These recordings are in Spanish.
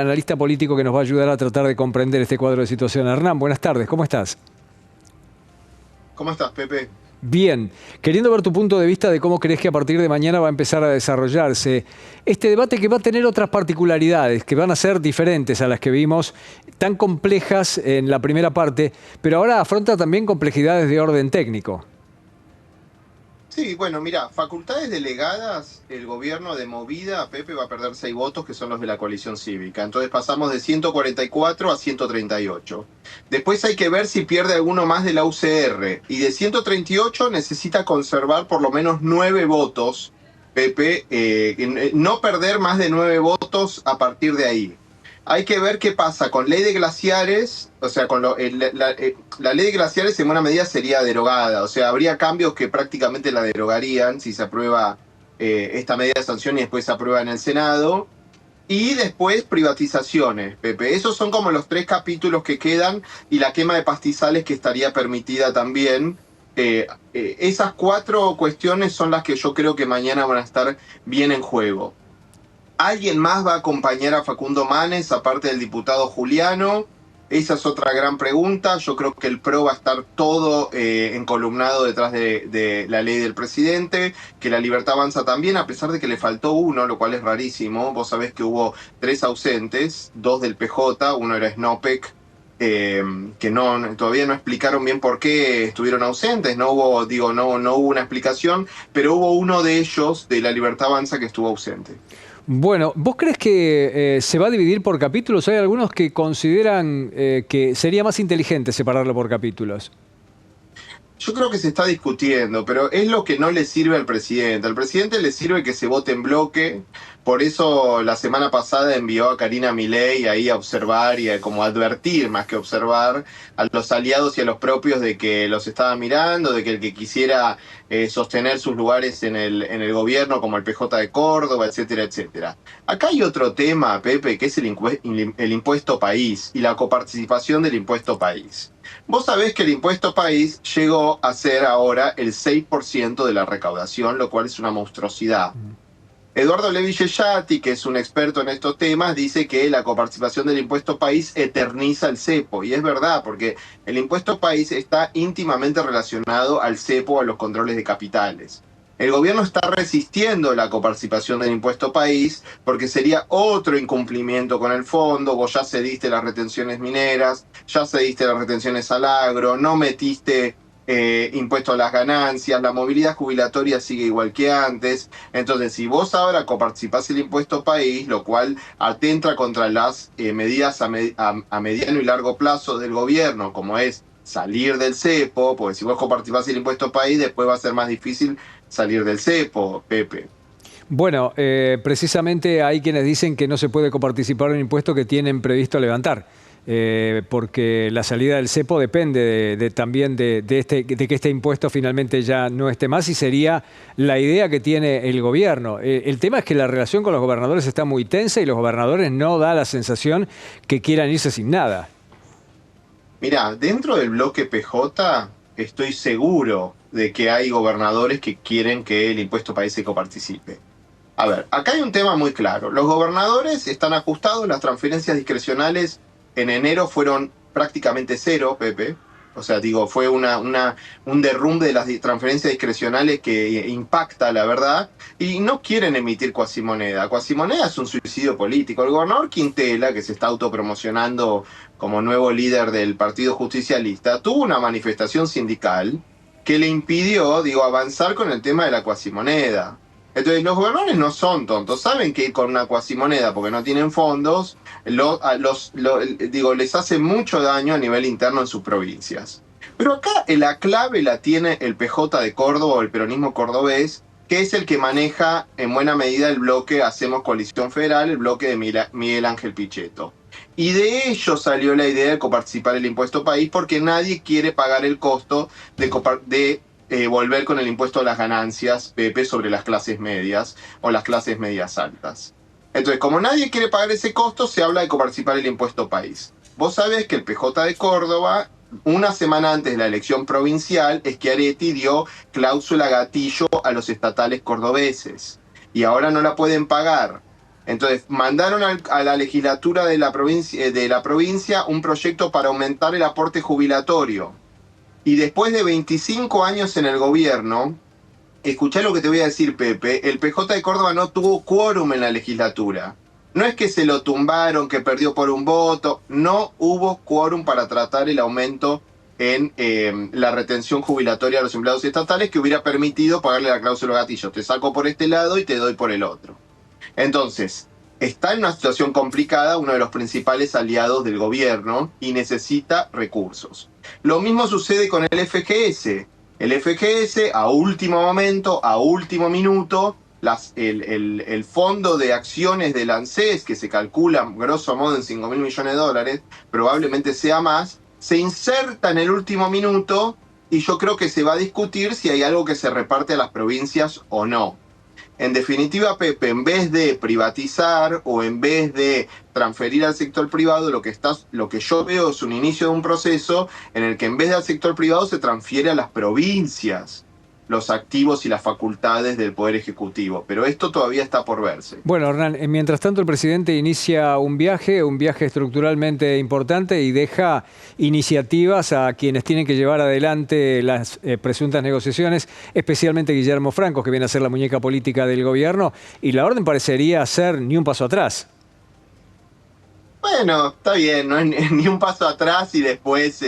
Analista político que nos va a ayudar a tratar de comprender este cuadro de situación. Hernán, buenas tardes, ¿cómo estás? ¿Cómo estás, Pepe? Bien, queriendo ver tu punto de vista de cómo crees que a partir de mañana va a empezar a desarrollarse este debate que va a tener otras particularidades, que van a ser diferentes a las que vimos, tan complejas en la primera parte, pero ahora afronta también complejidades de orden técnico. Sí, bueno, mira, facultades delegadas, el gobierno de movida, Pepe, va a perder 6 votos, que son los de la coalición cívica. Entonces pasamos de 144 a 138. Después hay que ver si pierde alguno más de la UCR. Y de 138 necesita conservar por lo menos 9 votos, Pepe, no perder más de 9 votos a partir de ahí. Hay que ver qué pasa con ley de glaciares, o sea, con la ley de glaciares en buena medida sería derogada, o sea, habría cambios que prácticamente la derogarían si se aprueba esta medida de sanción y después se aprueba en el Senado. Y después privatizaciones, Pepe. Esos son como los 3 capítulos que quedan y la quema de pastizales que estaría permitida también. Esas 4 cuestiones son las que yo creo que mañana van a estar bien en juego. ¿Alguien más va a acompañar a Facundo Manes, aparte del diputado Juliano? Esa es otra gran pregunta. Yo creo que el PRO va a estar todo encolumnado detrás de la ley del presidente, que la Libertad Avanza también, a pesar de que le faltó uno, lo cual es rarísimo. Vos sabés que hubo 3 ausentes, 2 del PJ, uno era Snopek, que todavía no explicaron bien por qué estuvieron ausentes, no hubo, no hubo una explicación, pero hubo uno de ellos, de la Libertad Avanza, que estuvo ausente. Bueno, ¿vos crees que se va a dividir por capítulos? Hay algunos que consideran que sería más inteligente separarlo por capítulos. Yo creo que se está discutiendo, pero es lo que no le sirve al presidente. Al presidente le sirve que se vote en bloque, por eso la semana pasada envió a Karina Milei ahí a observar y a como advertir, más que observar, a los aliados y a los propios de que los estaba mirando, de que el que quisiera sostener sus lugares en el gobierno, como el PJ de Córdoba, etcétera, etcétera. Acá hay otro tema, Pepe, que es el impuesto país y la coparticipación del impuesto país. Vos sabés que el impuesto país llegó a ser ahora el 6% de la recaudación, lo cual es una monstruosidad. Eduardo Levi Yeyati, que es un experto en estos temas, dice que la coparticipación del impuesto país eterniza el cepo. Y es verdad, porque el impuesto país está íntimamente relacionado al cepo, a los controles de capitales. El gobierno está resistiendo la coparticipación del impuesto país porque sería otro incumplimiento con el fondo. Vos ya cediste las retenciones mineras, ya cediste las retenciones al agro, no metiste impuesto a las ganancias, la movilidad jubilatoria sigue igual que antes. Entonces, si vos ahora coparticipás el impuesto país, lo cual atenta contra las medidas a mediano y largo plazo del gobierno, como es salir del cepo, porque si vos coparticipás el impuesto país, después va a ser más difícil salir del cepo, Pepe. Bueno, precisamente hay quienes dicen que no se puede coparticipar en un impuesto que tienen previsto levantar, porque la salida del cepo depende también de que este impuesto finalmente ya no esté más y sería la idea que tiene el gobierno. El tema es que la relación con los gobernadores está muy tensa y los gobernadores no da la sensación que quieran irse sin nada. Mirá, dentro del bloque PJ estoy seguro de que hay gobernadores que quieren que el impuesto país se coparticipe. A ver, acá hay un tema muy claro. Los gobernadores están ajustados, las transferencias discrecionales en enero fueron prácticamente cero, Pepe. O sea, digo, fue un derrumbe de las transferencias discrecionales que impacta, la verdad, y no quieren emitir cuasimoneda. Cuasimoneda es un suicidio político. El gobernador Quintela, que se está autopromocionando como nuevo líder del Partido Justicialista, tuvo una manifestación sindical que le impidió, avanzar con el tema de la cuasimoneda. Entonces, los gobernadores no son tontos, saben que ir con una cuasimoneda porque no tienen fondos, les hace mucho daño a nivel interno en sus provincias. Pero acá la clave la tiene el PJ de Córdoba o el peronismo cordobés, que es el que maneja en buena medida el bloque Hacemos Coalición Federal, el bloque de Miguel Ángel Pichetto. Y de ello salió la idea de coparticipar el impuesto país porque nadie quiere pagar el costo de volver con el impuesto a las ganancias, Pepe, sobre las clases medias o las clases medias altas. Entonces, como nadie quiere pagar ese costo, se habla de coparticipar el impuesto país. Vos sabés que el PJ de Córdoba, una semana antes de la elección provincial, Schiaretti dio cláusula gatillo a los estatales cordobeses. Y ahora no la pueden pagar. Entonces, mandaron a la legislatura de la provincia un proyecto para aumentar el aporte jubilatorio. Y después de 25 años en el gobierno, escuchá lo que te voy a decir, Pepe, el PJ de Córdoba no tuvo quórum en la legislatura. No es que se lo tumbaron, que perdió por un voto, no hubo quórum para tratar el aumento en la retención jubilatoria de los empleados estatales que hubiera permitido pagarle la cláusula gatillo. Te saco por este lado y te doy por el otro. Entonces, está en una situación complicada uno de los principales aliados del gobierno y necesita recursos. Lo mismo sucede con el FGS. El FGS, a último momento, a último minuto, el fondo de acciones del ANSES, que se calcula grosso modo en 5.000 millones de dólares, probablemente sea más, se inserta en el último minuto y yo creo que se va a discutir si hay algo que se reparte a las provincias o no. En definitiva, Pepe, en vez de privatizar o en vez de transferir al sector privado, lo que yo veo es un inicio de un proceso en el que en vez de al sector privado se transfiere a las provincias los activos y las facultades del Poder Ejecutivo. Pero esto todavía está por verse. Bueno, Hernán, mientras tanto el presidente inicia un viaje estructuralmente importante y deja iniciativas a quienes tienen que llevar adelante las presuntas negociaciones, especialmente Guillermo Franco, que viene a ser la muñeca política del gobierno, y la orden parecería ser ni un paso atrás. Bueno, está bien, no es ni un paso atrás y después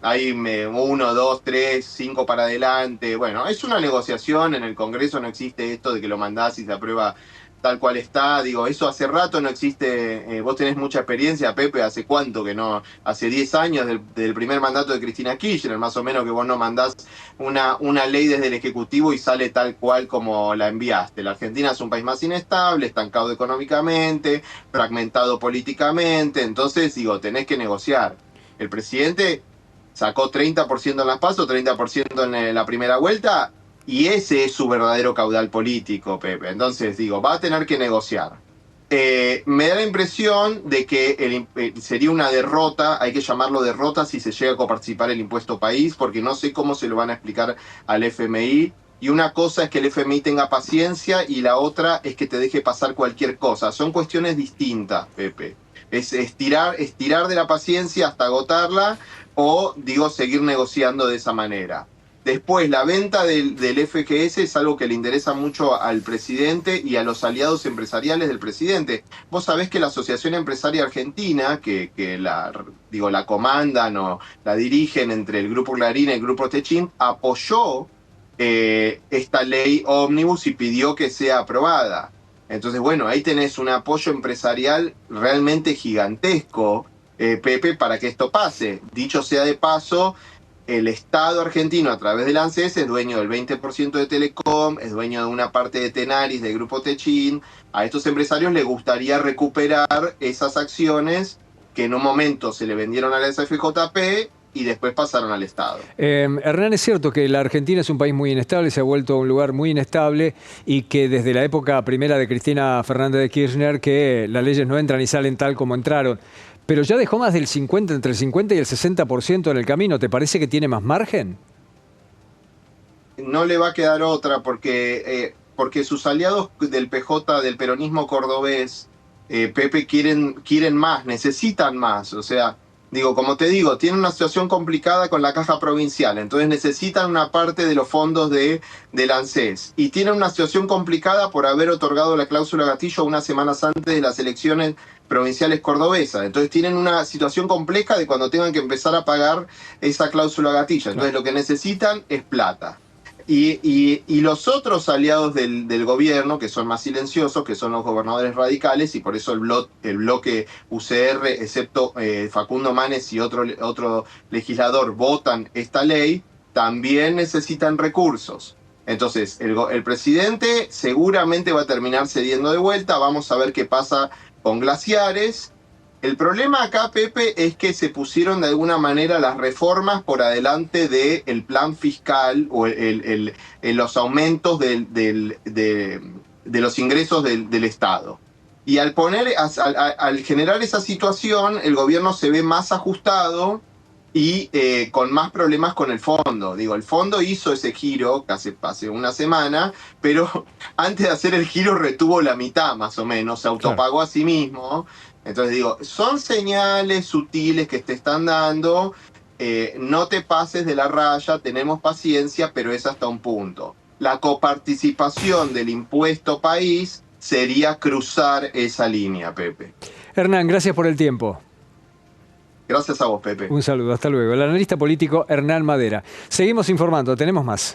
hay 1, 2, 3, 5 para adelante. Bueno, es una negociación, en el Congreso no existe esto de que lo mandás y se aprueba tal cual está. Digo, eso hace rato no existe. Vos tenés mucha experiencia, Pepe, ¿hace cuánto que no? Hace 10 años del primer mandato de Cristina Kirchner, más o menos, que vos no mandás una ley desde el Ejecutivo y sale tal cual como la enviaste. La Argentina es un país más inestable, estancado económicamente, fragmentado políticamente, entonces, digo, tenés que negociar. El presidente sacó 30% en las PASO, 30% en la primera vuelta, y ese es su verdadero caudal político, Pepe. Entonces, digo, va a tener que negociar. Me da la impresión de que sería una derrota, hay que llamarlo derrota si se llega a coparticipar el impuesto país, porque no sé cómo se lo van a explicar al FMI. Y una cosa es que el FMI tenga paciencia y la otra es que te deje pasar cualquier cosa. Son cuestiones distintas, Pepe. Es estirar de la paciencia hasta agotarla o, digo, seguir negociando de esa manera. Después, la venta del FGS es algo que le interesa mucho al presidente y a los aliados empresariales del presidente. Vos sabés que la Asociación Empresaria Argentina, que la comandan o la dirigen entre el Grupo Clarín y el Grupo Techint, apoyó esta ley ómnibus y pidió que sea aprobada. Entonces, bueno, ahí tenés un apoyo empresarial realmente gigantesco, Pepe, para que esto pase. Dicho sea de paso, el Estado argentino, a través del ANSES, es dueño del 20% de Telecom, es dueño de una parte de Tenaris, del Grupo Techint. A estos empresarios les gustaría recuperar esas acciones que en un momento se le vendieron a la SFJP y después pasaron al Estado. Hernán, es cierto que la Argentina es un país muy inestable, se ha vuelto un lugar muy inestable y que desde la época primera de Cristina Fernández de Kirchner que las leyes no entran y salen tal como entraron. Pero ya dejó más del 50, entre el 50 y el 60% en el camino. ¿Te parece que tiene más margen? No le va a quedar otra porque sus aliados del PJ, del peronismo cordobés, Pepe, quieren más, necesitan más. O sea, digo, como te digo, tienen una situación complicada con la caja provincial, entonces necesitan una parte de los fondos del ANSES. Y tienen una situación complicada por haber otorgado la cláusula gatillo unas semanas antes de las elecciones provinciales cordobesas. Entonces tienen una situación compleja de cuando tengan que empezar a pagar esa cláusula gatillo. Entonces lo que necesitan es plata. Y los otros aliados del gobierno, que son más silenciosos, que son los gobernadores radicales, y por eso el bloque UCR, excepto Facundo Manes y otro legislador, votan esta ley, también necesitan recursos. Entonces, el presidente seguramente va a terminar cediendo de vuelta. Vamos a ver qué pasa con Glaciares. El problema acá, Pepe, es que se pusieron de alguna manera las reformas por adelante del plan fiscal o los aumentos de los ingresos del Estado. Y al generar esa situación, el gobierno se ve más ajustado y con más problemas con el fondo. Digo, el fondo hizo ese giro hace una semana, pero antes de hacer el giro retuvo la mitad más o menos, se Claro. autopagó a sí mismo. Entonces digo, son señales sutiles que te están dando, no te pases de la raya, tenemos paciencia, pero es hasta un punto. La coparticipación del impuesto país sería cruzar esa línea, Pepe. Hernán, gracias por el tiempo. Gracias a vos, Pepe. Un saludo, hasta luego. El analista político Hernán Madera. Seguimos informando, tenemos más.